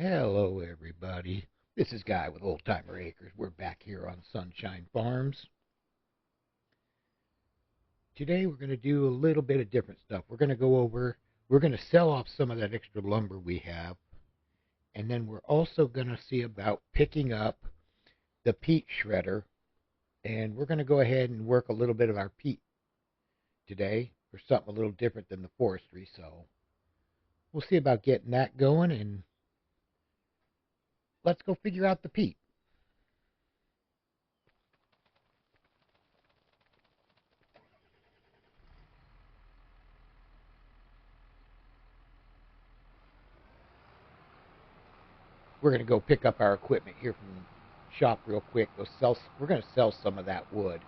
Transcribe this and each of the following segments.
Hello, everybody. This is Guy with Old Timer Acres. We're back here on Sunshine Farms. Today, we're going to do a little bit of different stuff. We're going to sell off some of that extra lumber we have, and then we're also going to see about picking up the peat shredder, and we're going to go ahead and work a little bit of our peat today for something a little different than the forestry. So we'll see about getting that going, and let's go figure out the peat. We're going to go pick up our equipment here from the shop real quick. We're going to sell some of that wood.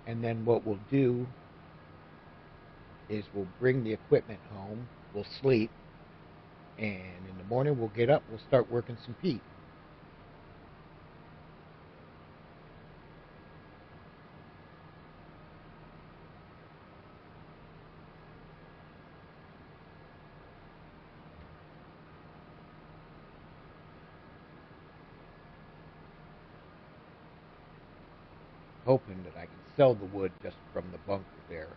And then what we'll do is we'll bring the equipment home, we'll sleep, and in the morning we'll get up, we'll start working some peat. Hoping that I can sell the wood just from the bunker there.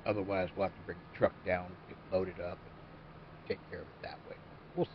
Otherwise, we'll have to bring the truck down, get loaded up, and take care of it that way. We'll see.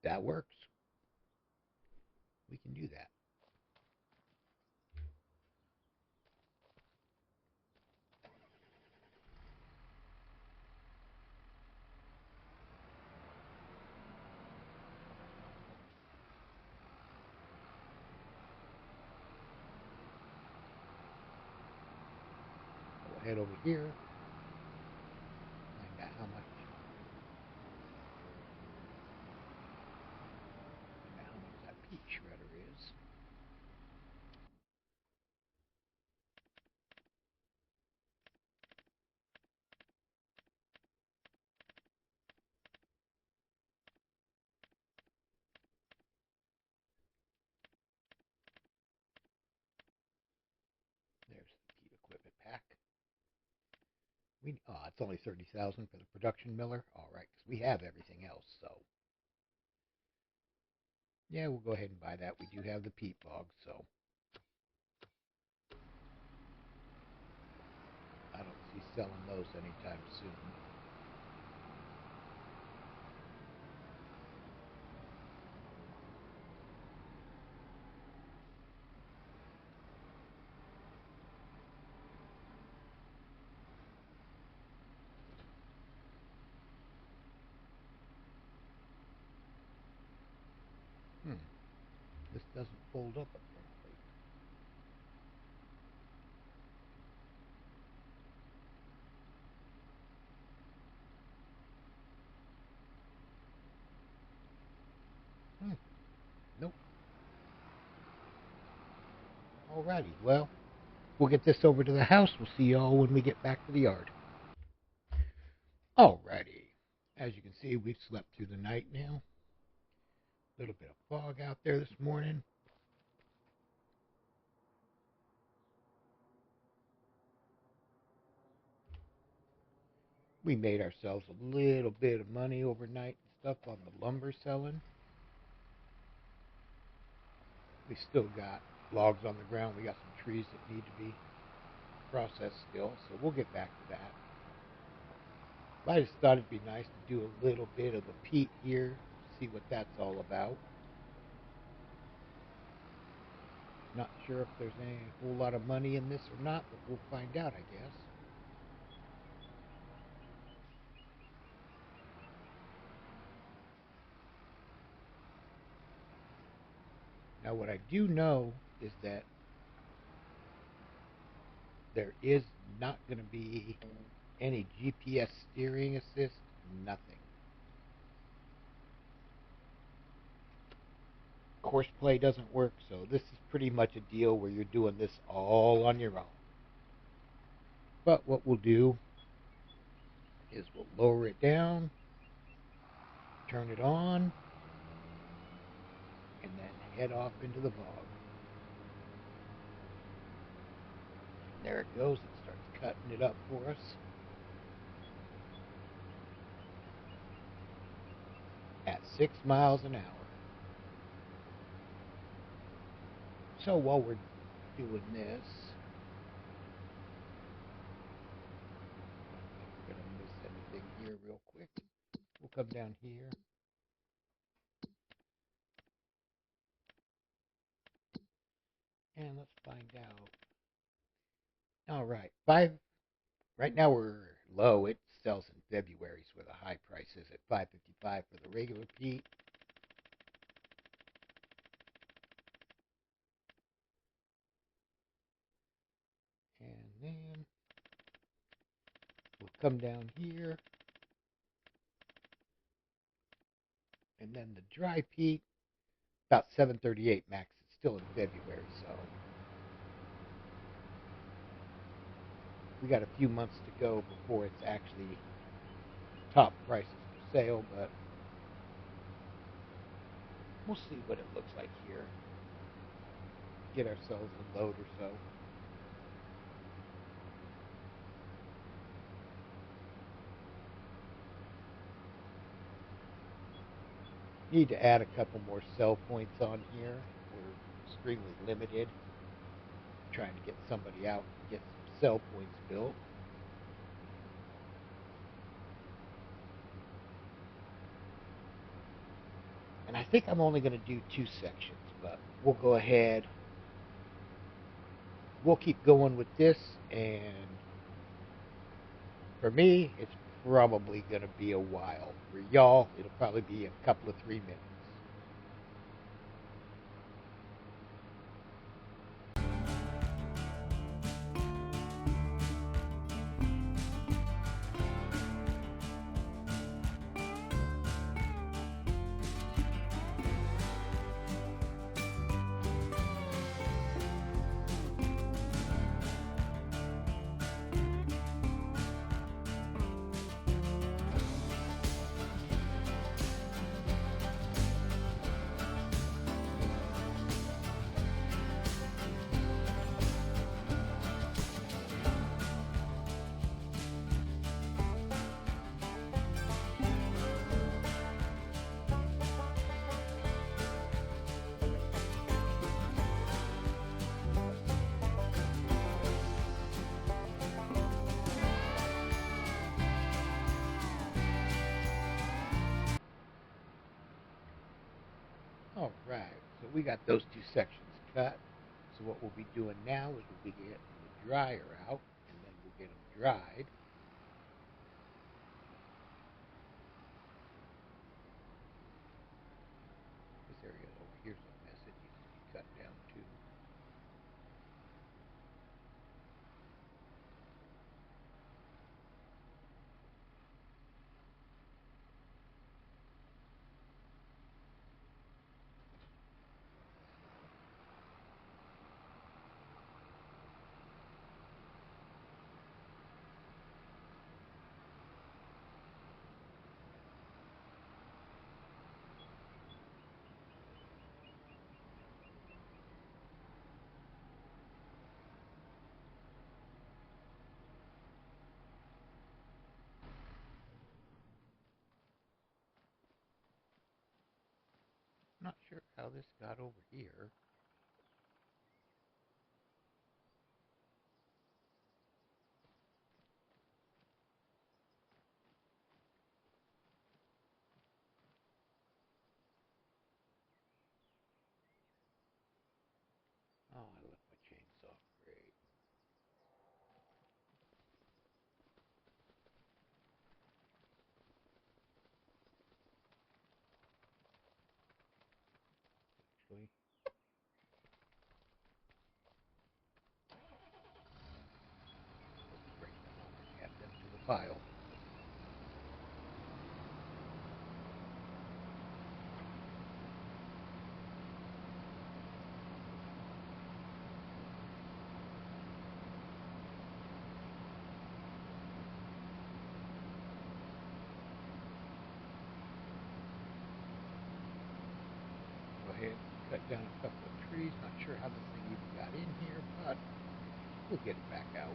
That works. We can do that. We'll head over here, find out how much that peat shredder is. There's the peat equipment pack. It's only 30,000 for the production miller. All right, because we have everything else. So yeah, we'll go ahead and buy that. We do have the peat bog, so I don't see selling those anytime soon. This doesn't fold up apparently. Nope. Alrighty, well, we'll get this over to the house. We'll see y'all when we get back to the yard. Alrighty. As you can see, we've slept through the night now. A little bit of fog out there this morning. We made ourselves a little bit of money overnight and stuff on the lumber selling. We still got logs on the ground. We got some trees that need to be processed still, so we'll get back to that. I just thought it'd be nice to do a little bit of the peat here, see what that's all about. Not sure if there's any whole lot of money in this or not, but we'll find out, I guess. Now, what I do know is that there is not going to be any GPS steering assist, nothing. Course play doesn't work, so this is pretty much a deal where you're doing this all on your own. But what we'll do is we'll lower it down, turn it on, and then head off into the bog. There it goes. It starts cutting it up for us at 6 miles an hour. So while we're doing this, I'm going to miss anything here real quick. We'll come down here. And let's find out. All right. Right now we're low. It sells in February, so where the high price is at $5.55 for the regular peat. And then we'll come down here. And then the dry peat, about $7.38 max. It's still in February, so we got a few months to go before it's actually top prices for sale, but we'll see what it looks like here. Get ourselves a load or so. Need to add a couple more sell points on here. We're extremely limited. Trying to get somebody out and get some sell points built. And I think I'm only going to do 2 sections, but we'll go ahead. We'll keep going with this, and for me, it's probably going to be a while. For y'all, it'll probably be a couple of 3 minutes. All right, so we got those 2 sections cut. So what we'll be doing now is we'll be getting the dryer out, and then we'll get them dried. This area over here is a mess. It needs to be cut down too. Not sure how this got over here. actually. Let's bring them over and add them to the pile. Go ahead and cut down a couple of trees. Not sure how this thing even got in here, but we'll get it back out.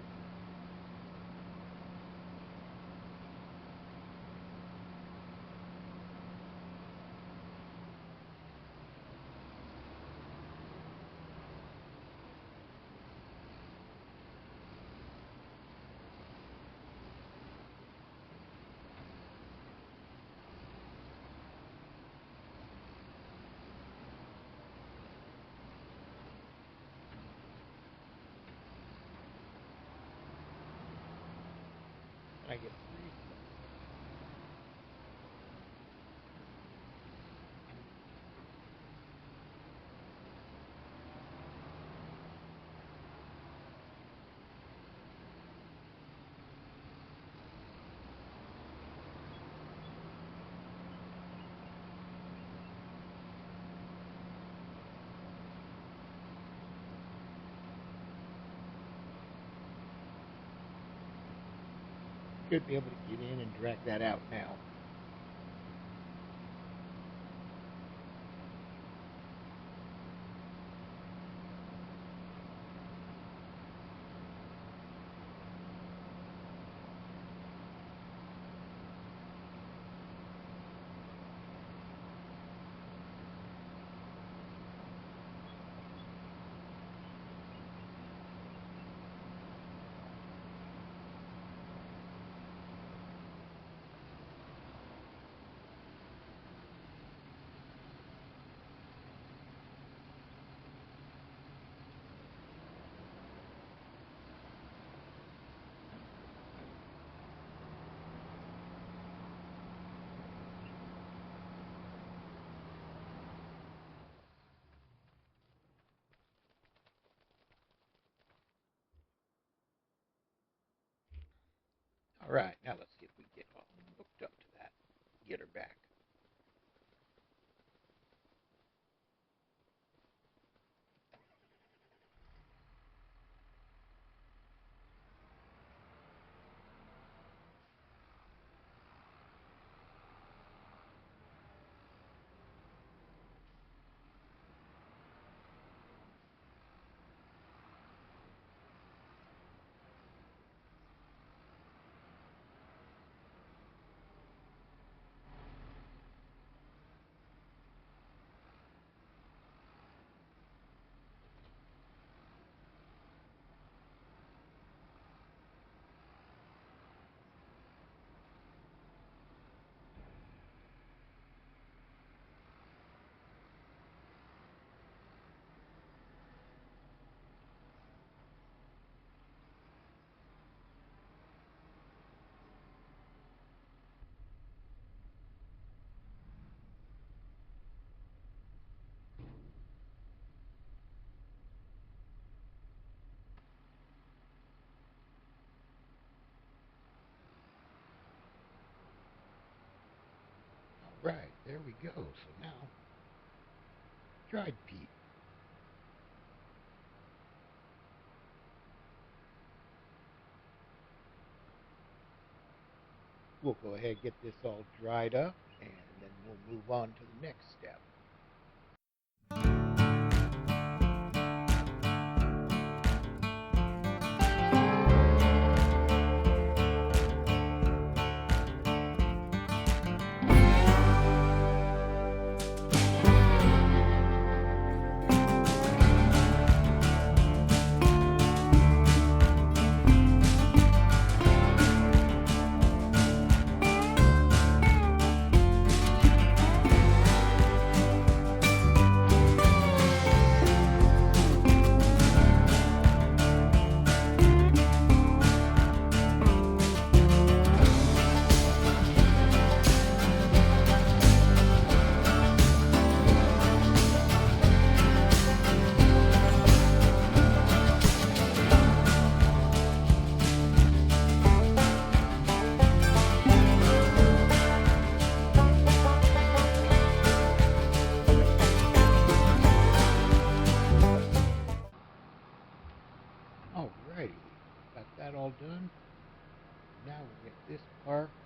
I get 3. Should be able to get in and drag that out now. All right, now let's see if we get all hooked up to that. Get her back. All right, there we go. So now, dried peat. We'll go ahead and get this all dried up, and then we'll move on to the next step.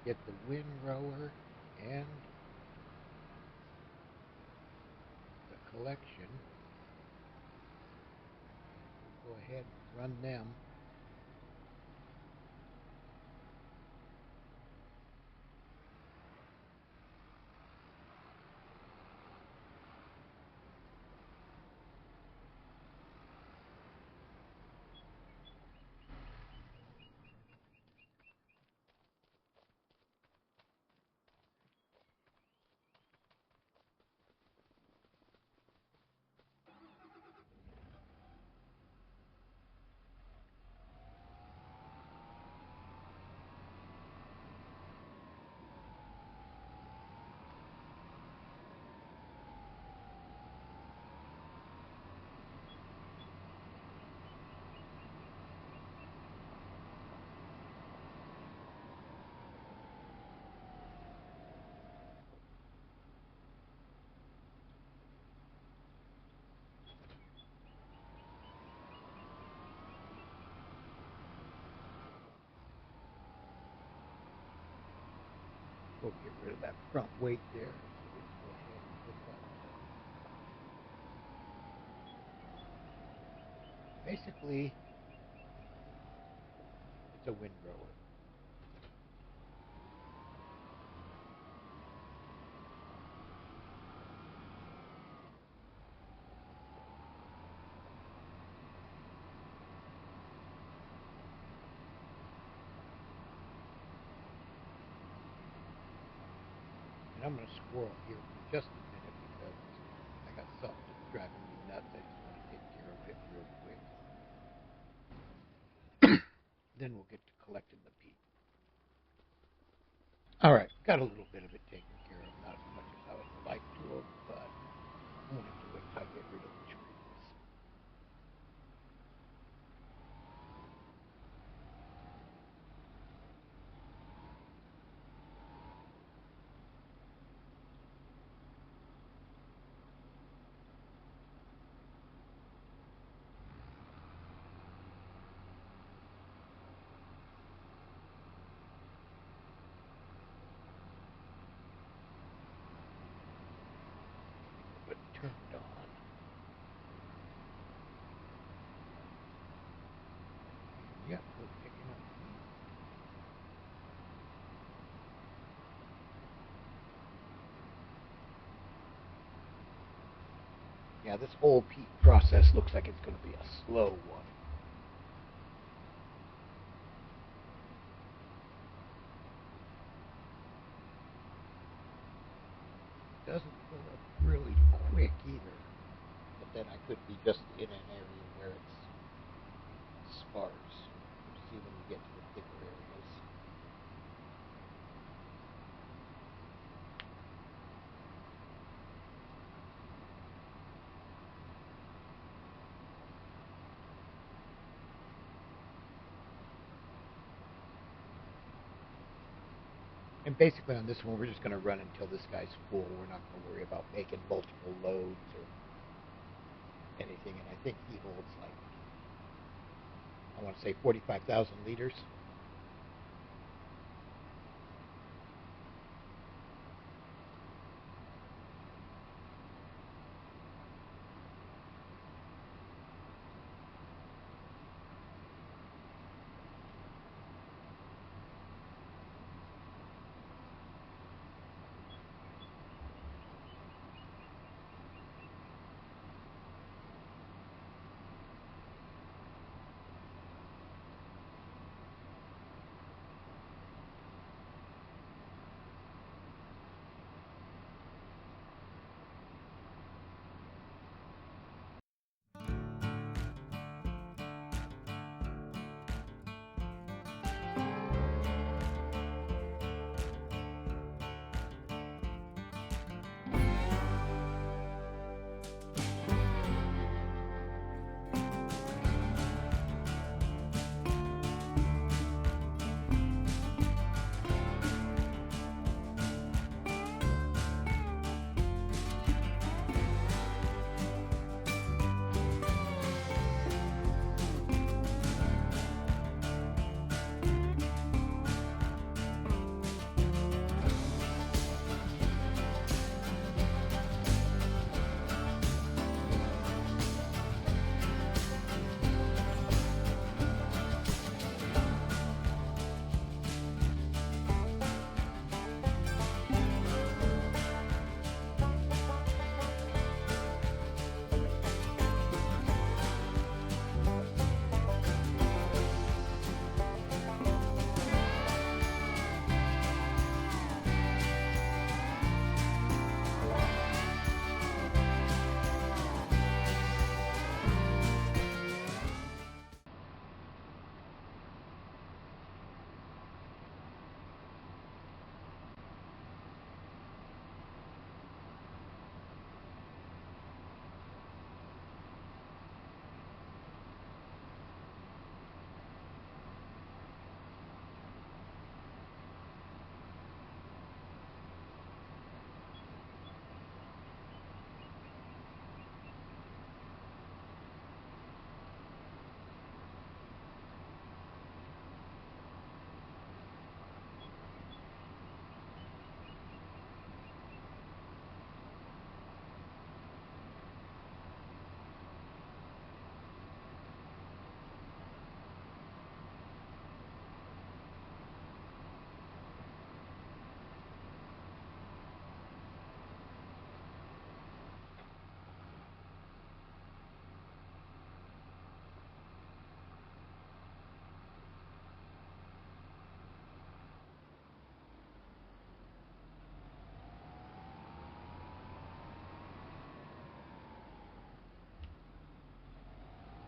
get the windrower and the collection. We'll go ahead and run them. We'll get rid of that front weight there. So we can go ahead and put that. Basically, it's a windrower. I'm going to squirrel here for just a minute because I got something that's driving me nuts. I just want to take care of it real quick. Then we'll get to collecting the peat. Alright, got a little bit of it taken care of. Not as much as I would like to have, but I'm going to have to wait till I get rid of the trees. But turned on. Yep, we're picking up peat. Yeah, this whole peat process looks like it's going to be a slow one. Doesn't go up really quick either, but then I could be just in an area where it's sparse. We'll see when we get to the thicker areas. And basically on this one, we're just going to run until this guy's full. We're not going to worry about making multiple loads or anything. And I think he holds like, I want to say 45,000 liters.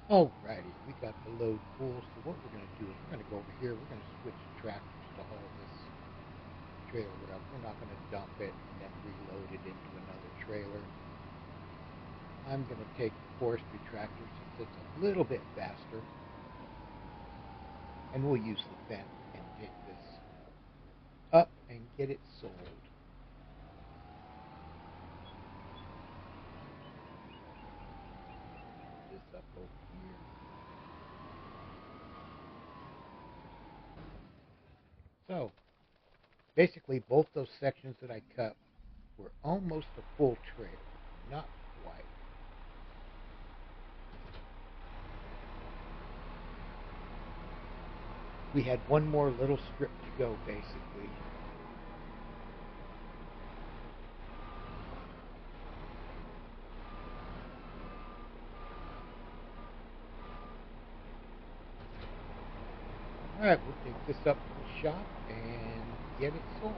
Alrighty, we got the load full, so what we're going to do is we're going to go over here, we're going to switch tractors to haul this trailer up. We're not going to dump it and then reload it into another trailer. I'm going to take the forestry tractor since it's a little bit faster, and we'll use the vent and take this up and get it sold. This up over here. So, basically both those sections that I cut were almost a full trailer. Not quite. We had one more little strip to go, basically. Alright, we'll take this up to the shop and get it sold.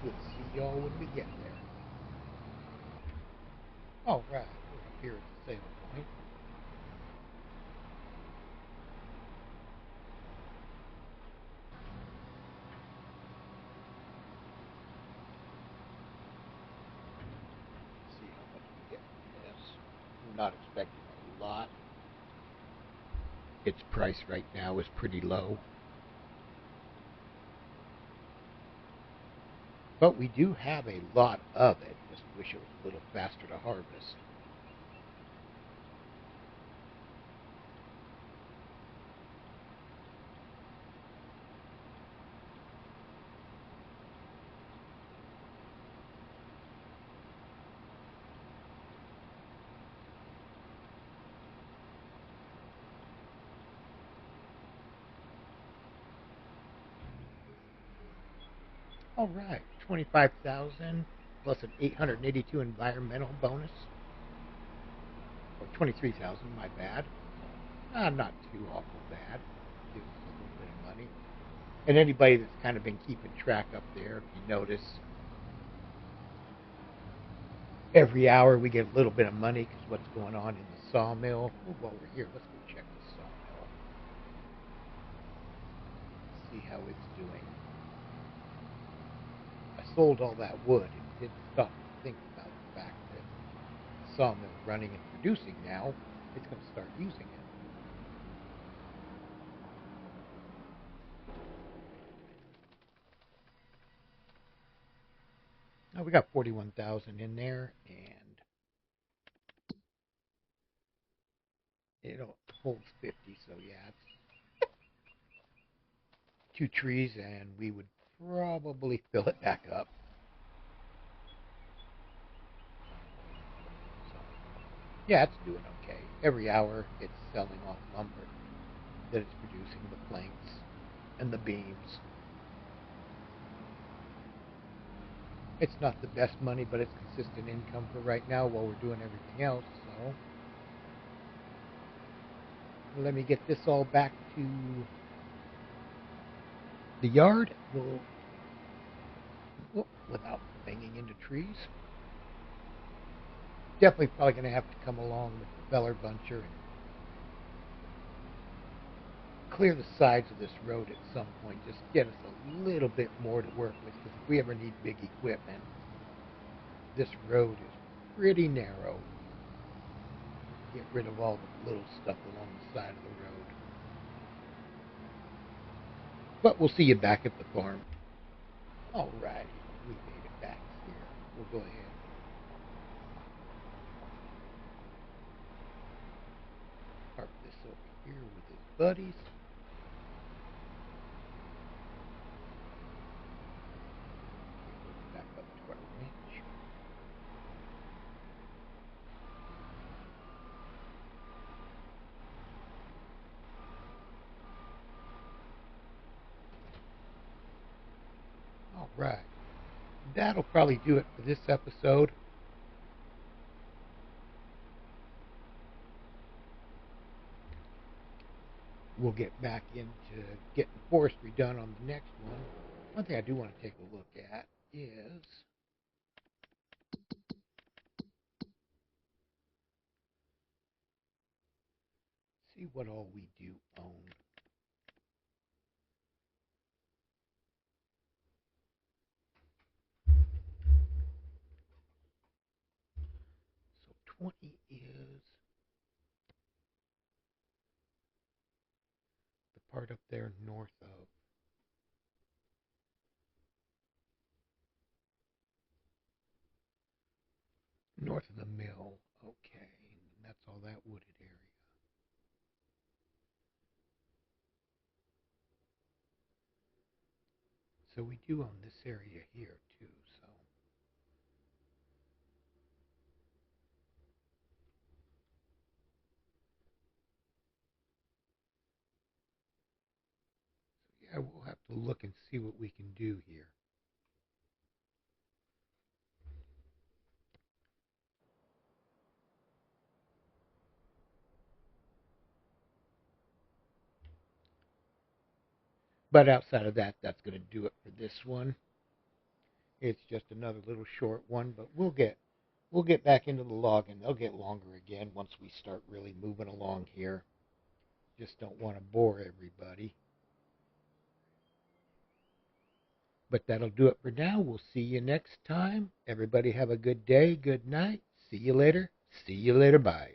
We'll see y'all when we get there. Alright, we're up here at the sale point. See how much we get from this. I'm not expecting a lot. Its price right now is pretty low. But we do have a lot of it. Just wish it was a little faster to harvest. All right, 25,000 plus an 882 environmental bonus, or 23,000. My bad. Not too awful bad. Gives us a little bit of money. And anybody that's kind of been keeping track up there, if you notice, every hour we get a little bit of money because what's going on in the sawmill. Oh, while we're here, let's go check the sawmill. See how it's doing. I sold all that wood and didn't stop to think about the fact that the sawmill running and producing now, it's going to start using it. Now we got 41,000 in there, and it holds 50, so yeah, it's 2 trees, and we would probably fill it back up. So, yeah, it's doing okay. Every hour, it's selling off lumber that it's producing, the planks and the beams. It's not the best money, but it's consistent income for right now while we're doing everything else. So let me get this all back to the yard. Without banging into trees. Definitely probably going to have to come along with the feller buncher and clear the sides of this road at some point. Just get us a little bit more to work with, because if we ever need big equipment, this road is pretty narrow. Get rid of all the little stuff along the side of the road. But we'll see you back at the farm. Alrighty, we made it back here. We'll go ahead. Park this over here with his buddies. Back up to our ranch. Alright. That'll probably do it for this episode. We'll get back into getting forestry done on the next one. One thing I do want to take a look at is see what all we do own. So 20 is the part up there north of. North of the mill. Okay. And that's all that wooded area. So we do own this area here too, so. Yeah, we'll have to look and see what we can do here. But outside of that, that's going to do it for this one. It's just another little short one, but we'll get back into the logging. They'll get longer again once we start really moving along here. Just don't want to bore everybody. But that'll do it for now. We'll see you next time. Everybody have a good day, good night. See you later. See you later. Bye.